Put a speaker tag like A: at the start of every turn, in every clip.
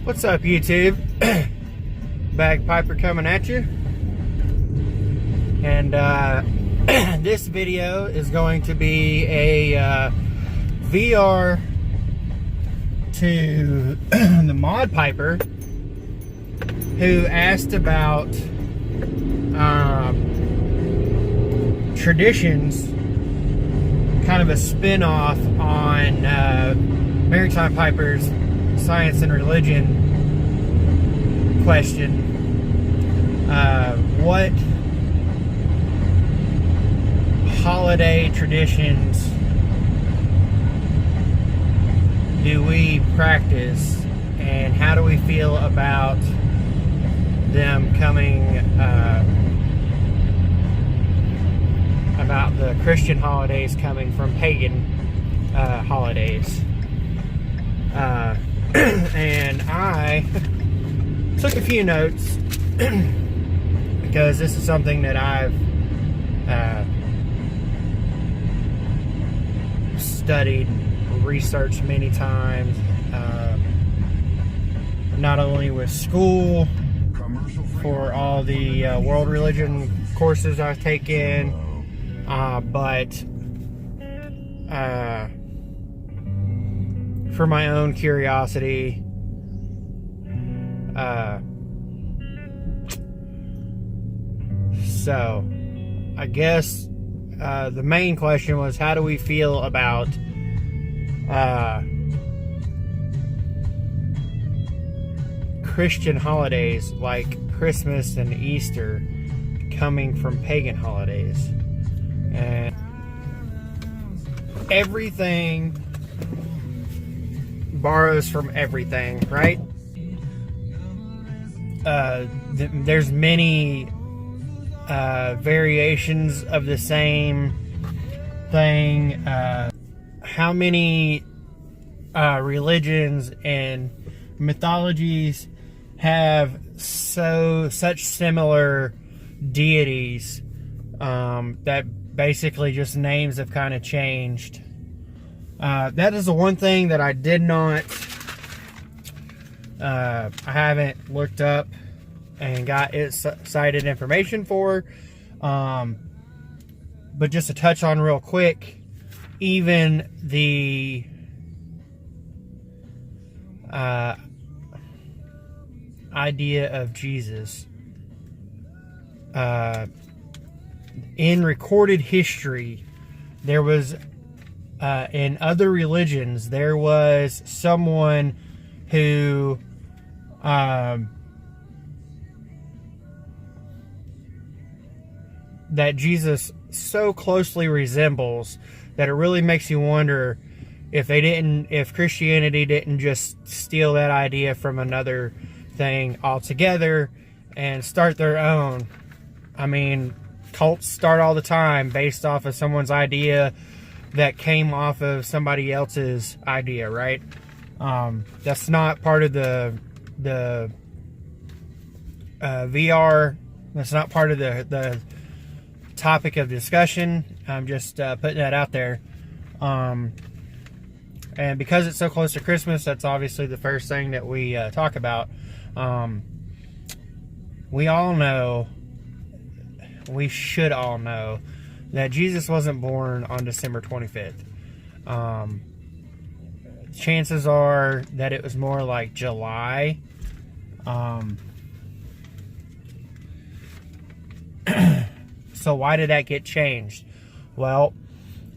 A: What's up, YouTube? Bagpiper coming at you. And this video is going to be a VR to the Mod Piper, who asked about traditions, kind of a spin-off on Maritime Piper's Science and Religion question. What holiday traditions do we practice, and how do we feel about them coming, about the Christian holidays coming from pagan holidays? And I took a few notes because this is something that I've studied, researched many times, not only with school, for all the world religion courses I've taken, but for my own curiosity. So I guess the main question was, how do we feel about Christian holidays like Christmas and Easter coming from pagan holidays? And everything borrows from everything, right? There's many variations of the same thing. How many religions and mythologies have such similar deities that basically just names have kind of changed? That is the one thing that I did not, I haven't looked up and got it cited information for. But just to touch on real quick, even the idea of Jesus, in recorded history, there was, in other religions, there was someone who that Jesus so closely resembles that it really makes you wonder if Christianity didn't just steal that idea from another thing altogether and start their own. I mean, cults start all the time based off of someone's idea that came off of somebody else's idea, right? That's not part of the VR. That's not part of the topic of discussion. I'm just putting that out there. And because it's so close to Christmas, that's obviously the first thing that we talk about. We all know, we should all know, that Jesus wasn't born on December 25th. Chances are that it was more like July. So why did that get changed? Well,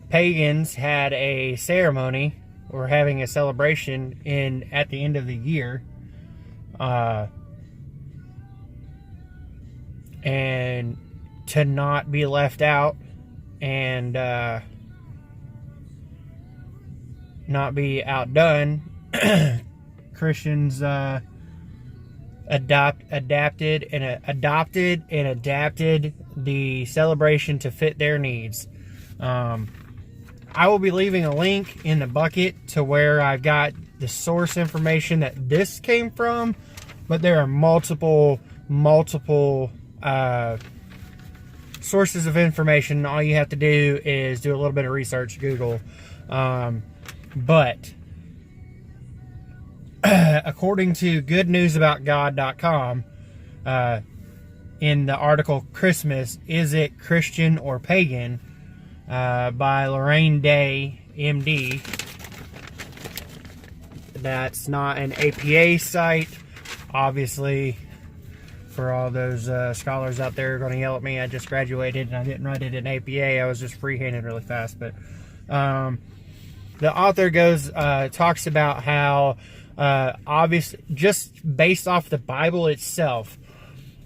A: pagans had a ceremony, or having a celebration at the end of the year, and to not be left out and not be outdone, Christians adapted and adapted the celebration to fit their needs. I will be leaving a link in the bucket to where I've got the source information that this came from, but there are multiple sources of information. All you have to do is do a little bit of research, Google. But according to goodnewsaboutgod.com, in the article Christmas, Is It Christian or Pagan? By Lorraine Day, MD. That's not an APA site. Obviously, for all those scholars out there who are going to yell at me, I just graduated and I didn't write it in APA. I was just freehanded really fast. But the author talks about how just based off the Bible itself,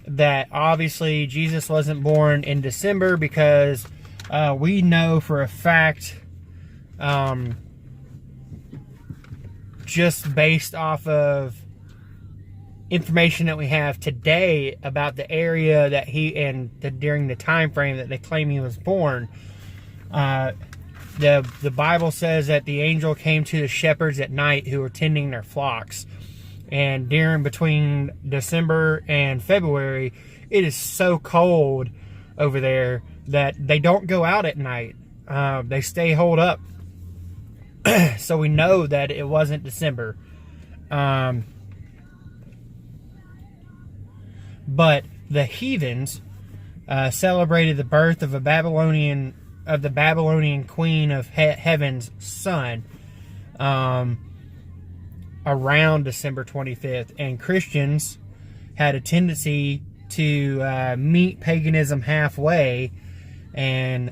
A: that obviously Jesus wasn't born in December because we know for a fact, just based off of information that we have today about the area that during the time frame that they claim he was born, the Bible says that the angel came to the shepherds at night who were tending their flocks. And between December and February, it is so cold over there that they don't go out at night. They stay holed up. So we know that it wasn't December. But the heathens celebrated the birth of the Babylonian queen of heaven's son around December 25th, and Christians had a tendency to meet paganism halfway and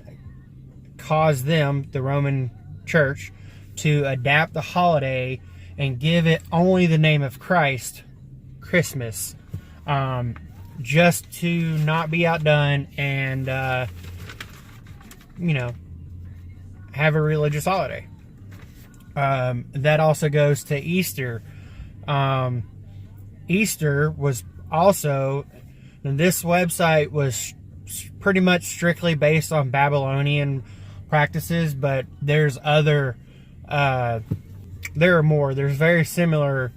A: cause them, the Roman Church, to adapt the holiday and give it only the name of Christ, Christmas, just to not be outdone and have a religious holiday. That also goes to Easter. Easter was also, this website was pretty much strictly based on Babylonian practices, but there's other, there are more. There's very similar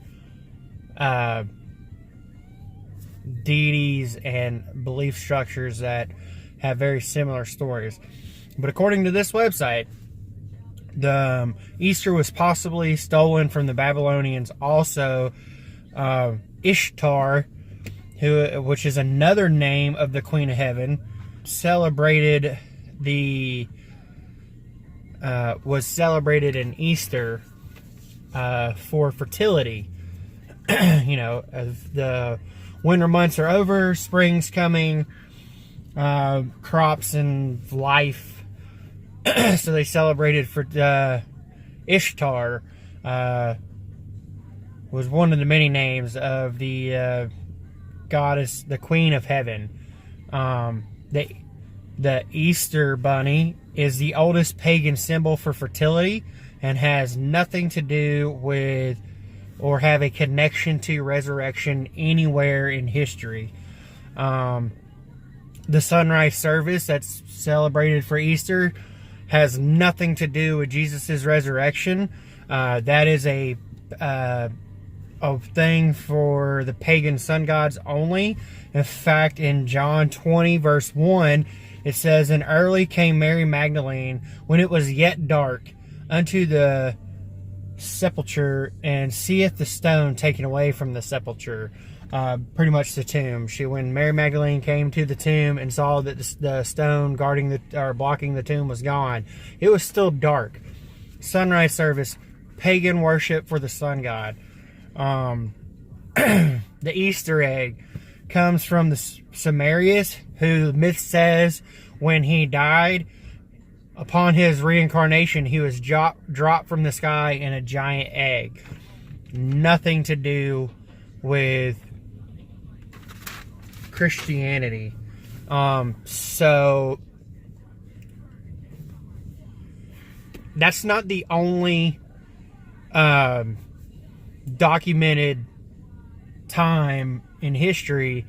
A: deities and belief structures that have very similar stories. But according to this website, the Easter was possibly stolen from the Babylonians. Also, Ishtar, which is another name of the Queen of Heaven, was celebrated in Easter for fertility. As the winter months are over, spring's coming, crops and life. So they celebrated for Ishtar, was one of the many names of the goddess, the Queen of Heaven. The Easter bunny is the oldest pagan symbol for fertility and has nothing to do with or have a connection to resurrection anywhere in history. The sunrise service that's celebrated for Easter has nothing to do with Jesus' resurrection. That is a thing for the pagan sun gods only. In fact, in John 20, verse 1, it says, "And early came Mary Magdalene, when it was yet dark, unto the sepulchre, and seeth the stone taken away from the sepulchre." Pretty much the tomb. When Mary Magdalene came to the tomb and saw that the stone blocking the tomb was gone, it was still dark. Sunrise service, pagan worship for the sun god. The Easter egg comes from the Sumerius, who myth says when he died, upon his reincarnation, he was dropped from the sky in a giant egg. Nothing to do with Christianity. So that's not the only documented time in history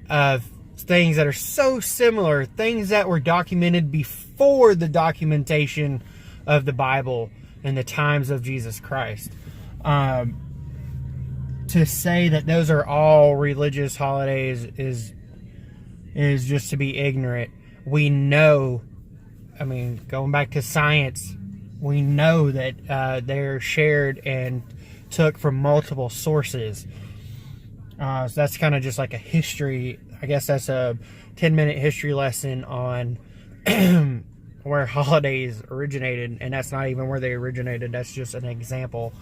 A: of things that are so similar, things that were documented before the documentation of the Bible and the times of Jesus Christ. To say that those are all religious holidays is just to be ignorant. We know, going back to science, we know that they're shared and took from multiple sources. So that's kind of just like a history. I guess that's a 10-minute history lesson on where holidays originated, and that's not even where they originated. That's just an example.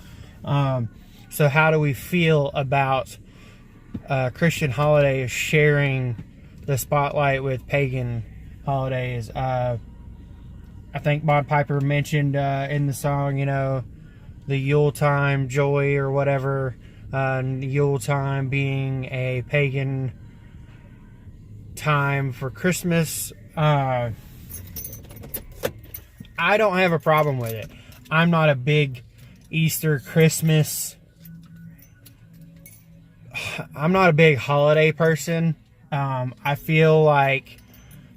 A: So how do we feel about Christian holidays sharing the spotlight with pagan holidays? I think Bob Piper mentioned in the song, the Yuletime joy or whatever, Yuletime being a pagan time for Christmas. I don't have a problem with it. I'm not a big Easter, Christmas. I'm not a big holiday person. I feel like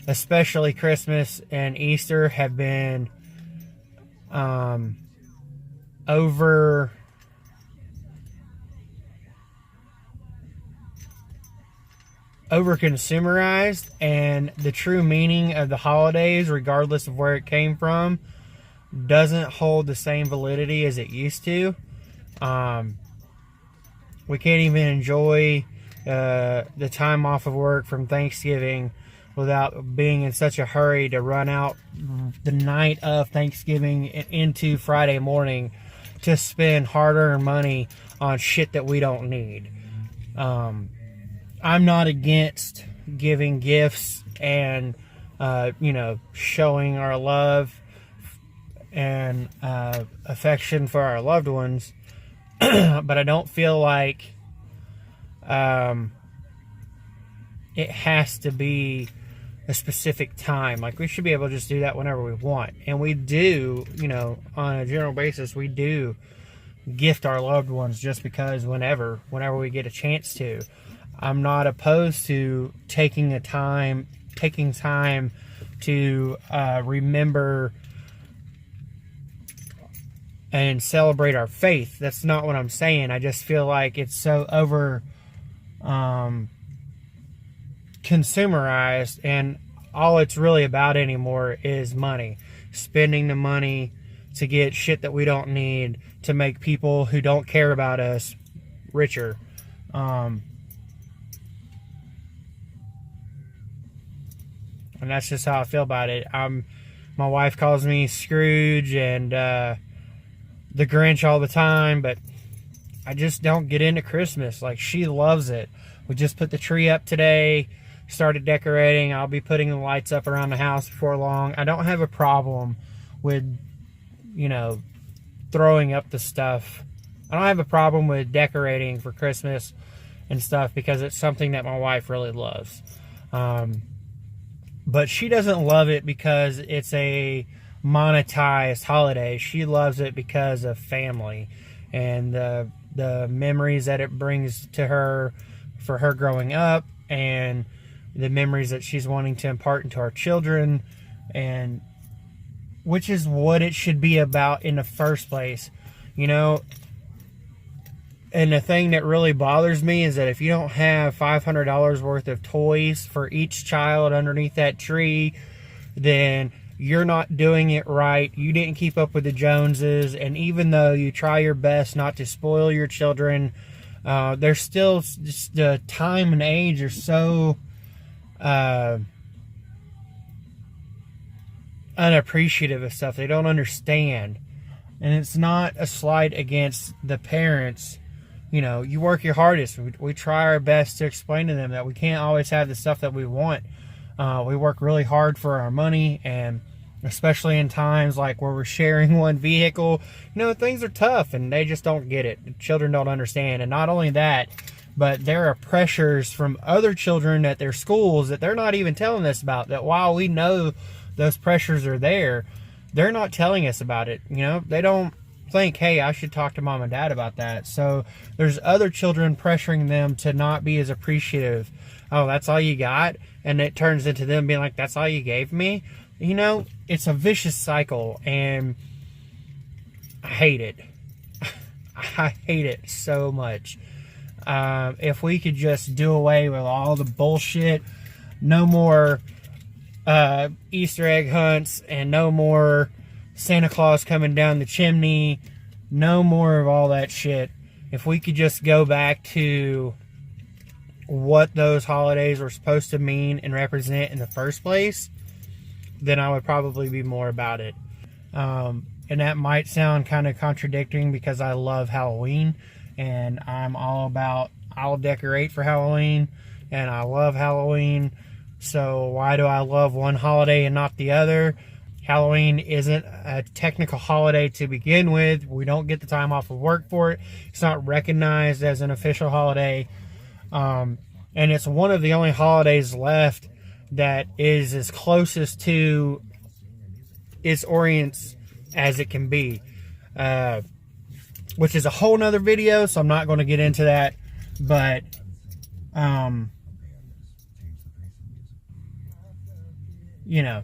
A: especially Christmas and Easter have been over consumerized, and the true meaning of the holidays, regardless of where it came from, doesn't hold the same validity as it used to. We can't even enjoy the time off of work from Thanksgiving without being in such a hurry to run out the night of Thanksgiving into Friday morning to spend hard-earned money on shit that we don't need. I'm not against giving gifts and, showing our love and affection for our loved ones, but I don't feel like it has to be a specific time. Like, we should be able to just do that whenever we want. And we do, on a general basis, we do gift our loved ones just because whenever we get a chance to. I'm not opposed to taking time to remember and celebrate our faith. That's not what I'm saying. I just feel like it's so over consumerized, and all it's really about anymore is money. Spending the money to get shit that we don't need, to make people who don't care about us richer. And that's just how I feel about it. My wife calls me Scrooge and the Grinch all the time, but I just don't get into Christmas. Like, she loves it. We just put the tree up today, started decorating. I'll be putting the lights up around the house before long. I don't have a problem with, throwing up the stuff. I don't have a problem with decorating for Christmas and stuff because it's something that my wife really loves. But she doesn't love it because it's a monetized holiday. She loves it because of family and the memories that it brings to her for her growing up, and the memories that she's wanting to impart into our children, and which is what it should be about in the first place, And the thing that really bothers me is that if you don't have $500 worth of toys for each child underneath that tree, then you're not doing it right. You didn't keep up with the Joneses. And even though you try your best not to spoil your children, they're still, just the time and age are so unappreciative of stuff. They don't understand. And it's not a slight against the parents. You work your hardest. We try our best to explain to them that we can't always have the stuff that we want. We work really hard for our money, and especially in times like where we're sharing one vehicle, things are tough and they just don't get it. The children don't understand. And not only that, but there are pressures from other children at their schools that they're not even telling us about, that while we know those pressures are there, they're not telling us about it. They don't think, hey, I should talk to mom and dad about that. So there's other children pressuring them to not be as appreciative. Oh, that's all you got? And it turns into them being like, that's all you gave me? It's a vicious cycle, and I hate it. I hate it so much. If we could just do away with all the bullshit, no more Easter egg hunts, and no more Santa Claus coming down the chimney, no more of all that shit. if we could just go back to what those holidays were supposed to mean and represent in the first place, then I would probably be more about it. And that might sound kind of contradicting because I love Halloween and I'm all about, I'll decorate for Halloween and I love Halloween. So why do I love one holiday and not the other? Halloween isn't a technical holiday to begin with. We don't get the time off of work for it. It's not recognized as an official holiday. And it's one of the only holidays left that is as closest to its orients as it can be, which is a whole nother video, so I'm not going to get into that. But you know,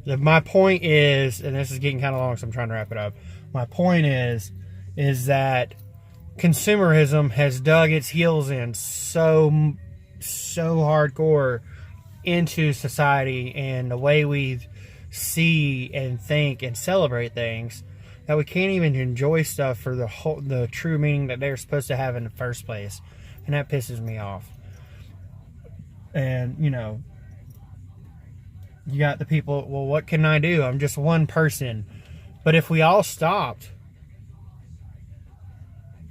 A: my point is, and this is getting kind of long, so I'm trying to wrap it up. My point is that consumerism has dug its heels in so hardcore into society and the way we see and think and celebrate things that we can't even enjoy stuff for the true meaning that they're supposed to have in the first place, and that pisses me off. And you know, you got the people, well, what can I do? I'm just one person. But if we all stopped,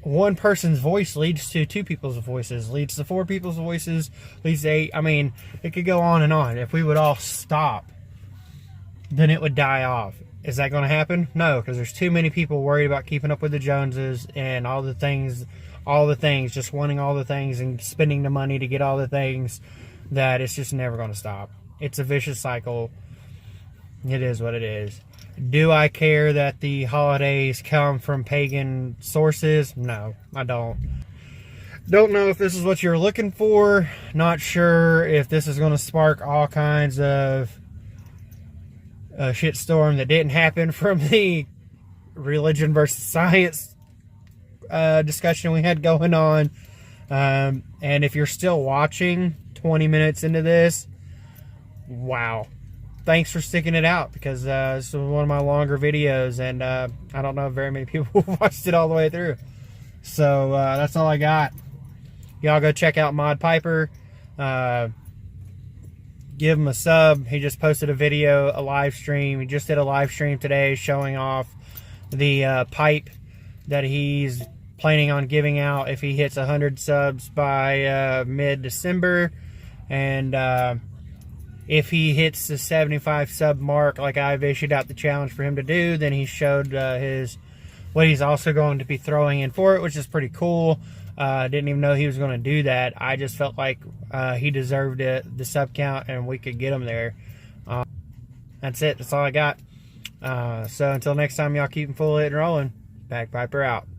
A: one person's voice leads to two people's voices, leads to four people's voices, leads to eight. I mean, it could go on and on. If we would all stop, then it would die off. Is that going to happen? No, because there's too many people worried about keeping up with the Joneses and all the things, just wanting all the things and spending the money to get all the things, that it's just never going to stop. It's a vicious cycle. It is what it is. Do I care that the holidays come from pagan sources? No, I don't. Don't know if this is what you're looking for. Not sure if this is going to spark all kinds of a shitstorm that didn't happen from the religion versus science discussion we had going on. And if you're still watching 20 minutes into this, wow. Thanks for sticking it out, because this was one of my longer videos, and I don't know if very many people watched it all the way through. So that's all I got. Y'all go check out Mod Piper. Give him a sub. He just posted a video, a live stream. He just did a live stream today showing off the pipe that he's planning on giving out if he hits 100 subs by mid-December. And if he hits the 75 sub mark, like I've issued out the challenge for him to do, then he showed what he's also going to be throwing in for it, which is pretty cool. Didn't even know he was going to do that. I just felt like he deserved it, the sub count, and we could get him there. That's it. That's all I got. So until next time, y'all keep him full lit and rolling. Bagpiper out.